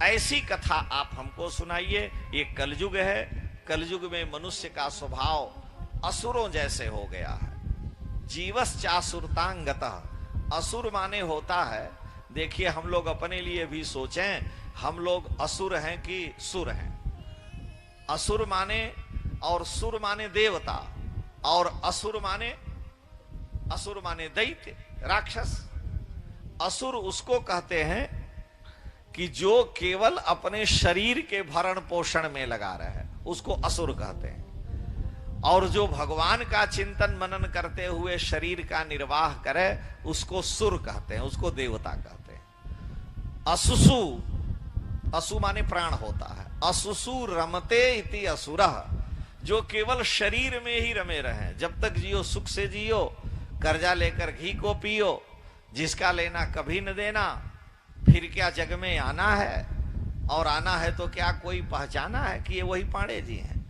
ऐसी कथा आप हमको सुनाइए। ये कलयुग है, कलयुग में मनुष्य का स्वभाव असुरों जैसे हो गया है। जीवश्चासुरतांगतः, असुर माने होता है, देखिए हम लोग अपने लिए भी सोचें, हम लोग असुर हैं कि सुर हैं। असुर माने और सुर माने देवता, और असुर माने दैत्य, राक्षस। असुर उसको कहते हैं कि जो केवल अपने शरीर के भरण पोषण में लगा रहे, उसको असुर कहते हैं। और जो भगवान का चिंतन मनन करते हुए शरीर का निर्वाह करे, उसको सुर कहते हैं, उसको देवता कहते हैं। असुसु, असु माने प्राण होता है। असुसु रमते इति असुरः, जो केवल शरीर में ही रमे रहे, जब तक जियो सुख से जियो, कर्जा लेकर घी को पियो, जिसका लेना कभी न देना, फिर क्या जग में आना है, और आना है तो क्या कोई पहचाना है कि ये वही पांडे जी हैं।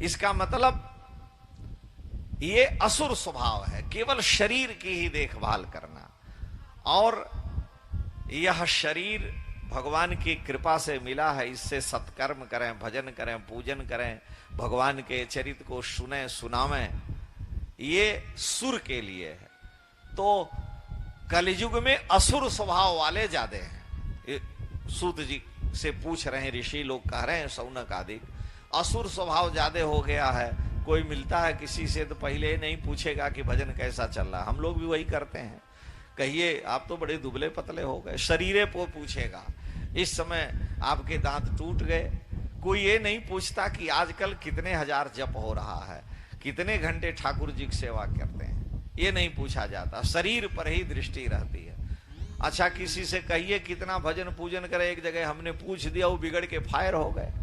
इसका मतलब ये असुर स्वभाव है, केवल शरीर की ही देखभाल करना। और यह शरीर भगवान की कृपा से मिला है, इससे सत्कर्म करें, भजन करें, पूजन करें, भगवान के चरित्र को सुने सुनावें, ये सुर के लिए है। तो कलयुग में असुर स्वभाव वाले ज्यादा हैं। सूत जी से पूछ रहे हैं ऋषि लोग, कह रहे हैं शौनक आदि, असुर स्वभाव ज्यादा हो गया है। कोई मिलता है किसी से तो पहले नहीं पूछेगा कि भजन कैसा चल रहा। हम लोग भी वही करते हैं, कहिए आप तो बड़े दुबले पतले हो गए, शरीरे को पूछेगा, इस समय आपके दांत टूट गए। कोई ये नहीं पूछता कि आजकल कितने हजार जप हो रहा है, कितने घंटे ठाकुर जी की सेवा करते हैं, ये नहीं पूछा जाता। शरीर पर ही दृष्टि रहती है। अच्छा, किसी से कहिए कितना भजन पूजन करे, एक जगह हमने पूछ दिया, वो बिगड़ के फायर हो गए।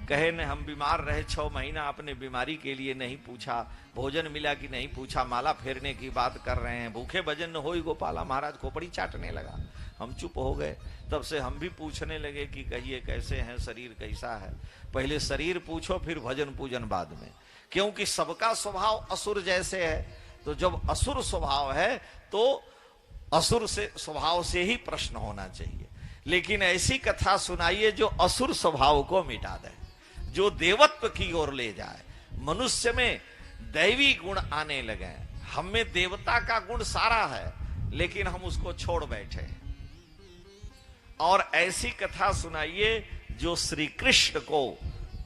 कहे ने हम बीमार रहे 6 महीना, अपने बीमारी के लिए नहीं पूछा, भोजन मिला कि नहीं पूछा, माला फेरने की बात कर रहे हैं, भूखे भजन न होई गोपाला, महाराज खोपड़ी चाटने लगा। हम चुप हो गए। तब से हम भी पूछने लगे कि कहिए कैसे हैं, शरीर कैसा है। पहले शरीर पूछो, फिर भजन पूजन बाद में, क्योंकि सबका स्वभाव असुर जैसे है। तो जब असुर स्वभाव है तो असुर से स्वभाव से ही प्रश्न होना चाहिए। लेकिन ऐसी कथा सुनाइए जो असुर स्वभाव को मिटा दे, जो देवत्व की ओर ले जाए, मनुष्य में दैवी गुण आने लगे। हम में देवता का गुण सारा है, लेकिन हम उसको छोड़ बैठे हैं। और ऐसी कथा सुनाइए जो श्री कृष्ण को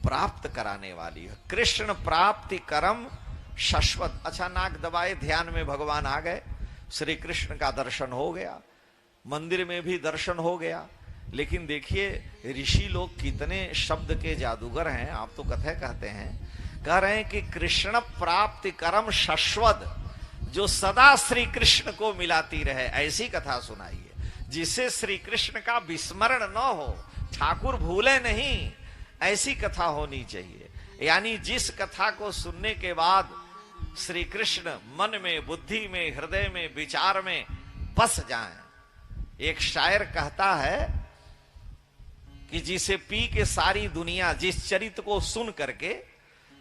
प्राप्त कराने वाली है। कृष्ण प्राप्ति करम शाश्वत। अच्छा, नाक दबाए, ध्यान में भगवान आ गए, श्री कृष्ण का दर्शन हो गया, मंदिर में भी दर्शन हो गया। लेकिन देखिए ऋषि लोग कितने शब्द के जादूगर हैं। आप तो कथा कहते हैं, कह रहे हैं कि कृष्ण प्राप्ति करम शाश्वत, जो सदा श्री कृष्ण को मिलाती रहे, ऐसी कथा सुनाइए जिससे श्री कृष्ण का विस्मरण न हो, ठाकुर भूले नहीं, ऐसी कथा होनी चाहिए। यानी जिस कथा को सुनने के बाद श्री कृष्ण मन में, बुद्धि में, हृदय में, विचार में बस जाएं। एक शायर कहता है कि जिसे पी के सारी दुनिया, जिस चरित्र को सुन करके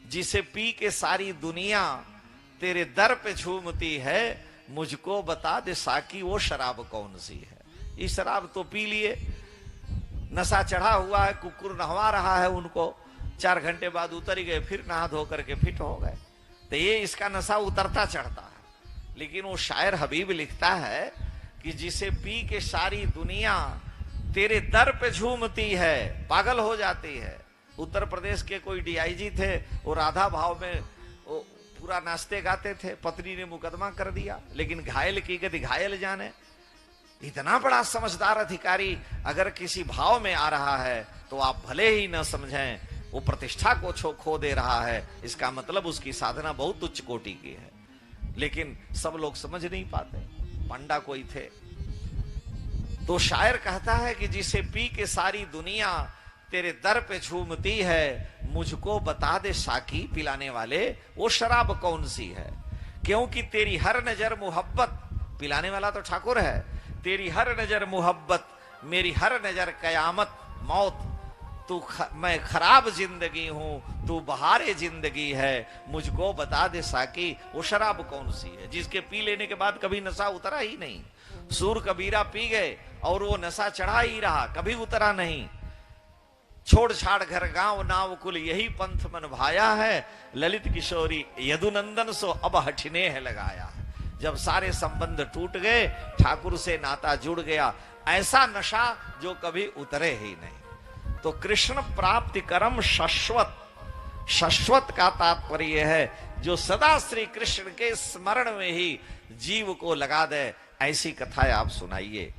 जिसे पी के सारी दुनिया तेरे दर पे झूमती है, मुझको बता दे साकी वो शराब कौन सी है। ये शराब तो पी लिए, नशा चढ़ा हुआ है, कुकुर नहवा रहा है उनको, 4 घंटे बाद उतर गए, फिर नहा धो करके फिट हो गए। तो ये इसका नशा उतरता चढ़ता है। लेकिन वो शायर हबीब लिखता है कि जिसे पी के सारी दुनिया तेरे दर पे झूमती है, पागल हो जाती है। उत्तर प्रदेश के कोई डीआईजी थे, वो राधा भाव में वो पूरा नाचते गाते थे, पत्नी ने मुकदमा कर दिया, लेकिन घायल की गति घायल जाने। इतना बड़ा समझदार अधिकारी अगर किसी भाव में आ रहा है तो आप भले ही न समझें, वो प्रतिष्ठा को खो दे रहा है, इसका मतलब उसकी साधना बहुत उच्च कोटि की है। लेकिन सब लोग समझ नहीं पाते। पंडा कोई थे, तो शायर कहता है कि जिसे पी के सारी दुनिया तेरे दर पे झूमती है, मुझको बता दे साकी पिलाने वाले वो शराब कौन सी है। क्योंकि तेरी हर नजर मोहब्बत, पिलाने वाला तो ठाकुर है, तेरी हर नजर मोहब्बत, मेरी हर नजर कयामत मौत। मैं खराब जिंदगी हूं, तू बहारे जिंदगी है, मुझको बता दे साकी वो शराब कौन सी है। जिसके पी लेने के बाद कभी नशा उतरा ही नहीं। सूर कबीरा पी गए और वो नशा चढ़ा ही रहा, कभी उतरा नहीं। छोड़ छाड़ घर गांव नाव कुल यही पंथ मन भाया है, ललित किशोरी यदुनंदन सो अब हठिने है लगाया है। जब सारे संबंध टूट गए, ठाकुर से नाता जुड़ गया, ऐसा नशा जो कभी उतरे ही नहीं। तो कृष्ण प्राप्ति कर्म शाश्वत, शाश्वत का तात्पर्य है जो सदा श्री कृष्ण के स्मरण में ही जीव को लगा दे। ऐसी कथाएं आप सुनाइए।